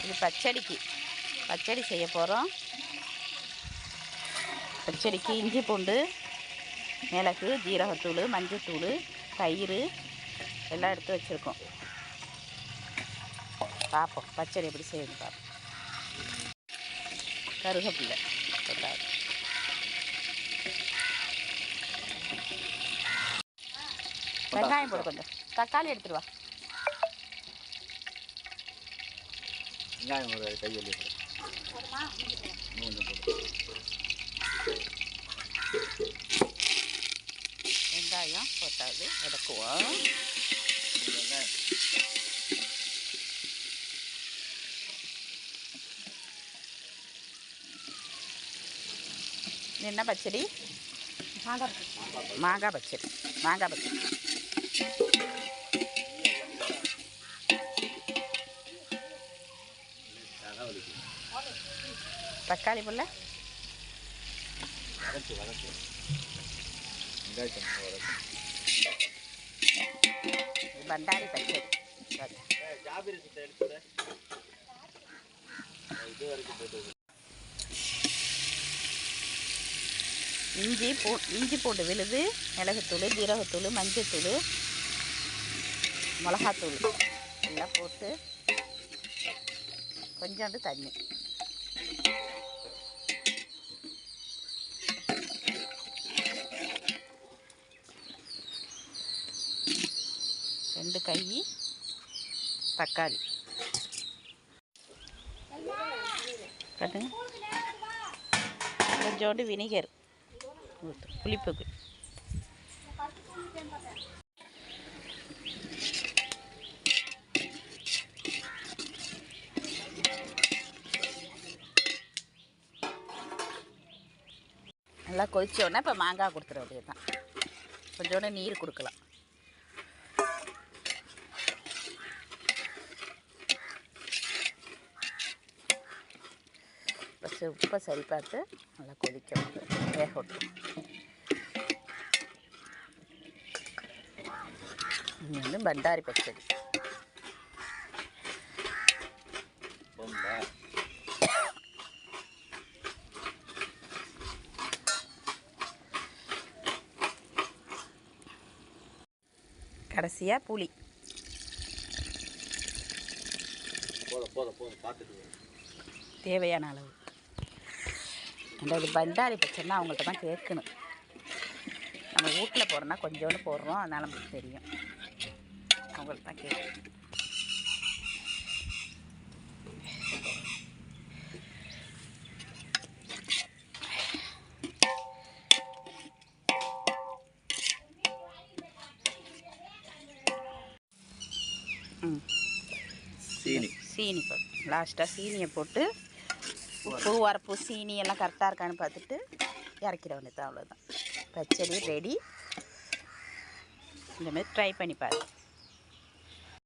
இது பச்சடி செய்ய போகிறோம். பச்சடிக்கு இஞ்சி பூண்டு, மிளகு, ஜீரகத்தூள், மஞ்சத்தூள், தயிர் எல்லாம் எடுத்து வச்சுருக்கோம். பார்ப்போம் பச்சடி எப்படி செய்யணும் பார்ப்போம். கருவேப்பிலை போட்டாது. வெங்காயம் போடு கொஞ்சம். தக்காளி எடுத்துட்டு வா. வெங்காயம் ஒரு கையில் வெங்காயம் போட்டாது வதக்குவோம். என்ன பச்சடி? மாங்காய் பச்சடி. தக்காளி புல்ல பண்டாரி பச்சடி. இஞ்சி பூண்டு விழுது, மிளகுத்தூள், ஜீரகத்தூள், மஞ்சத்தூள், மிளகாத்தூள் எல்லாம் போட்டு கொஞ்சோண்டு தண்ணி. ரெண்டு கை தக்காளி கட்டுங்க. கொஞ்சோண்டு வினிகர் புளிப்புக்கு. நல்லா கொதிச்சோடனே இப்போ மாங்காய் கொடுத்துட வேண்டியது தான். கொஞ்சோண்டு நீர் கொடுக்கலாம். உப்பை சரி பார்த்து நல்லா கொதிக்க விட்டு வேக விட்டு. இது வந்து பண்டாரி பச்சடி. கடைசியாக புளி. தேவையான அளவு. இது பண்டாரி பச்சைன்னா அவங்கள்ட்ட தான் கேட்கணும். நம்ம வீட்டில் போடுறோன்னா கொஞ்சோண்டு போடுறோம், அதனால் நமக்கு தெரியும். அவங்கள்ட்ட தான் கேட்கணும். சீனி போட்டு லாஸ்ட்டாக சீனியை போட்டு உப்பு வரப்பு சீனி எல்லாம் கரெக்டாக இருக்கான்னு பார்த்துட்டு இறக்கிட வேண்டியது. அவ்வளோதான், பச்சடி ரெடி. இந்தமாதிரி ட்ரை பண்ணி பாரு.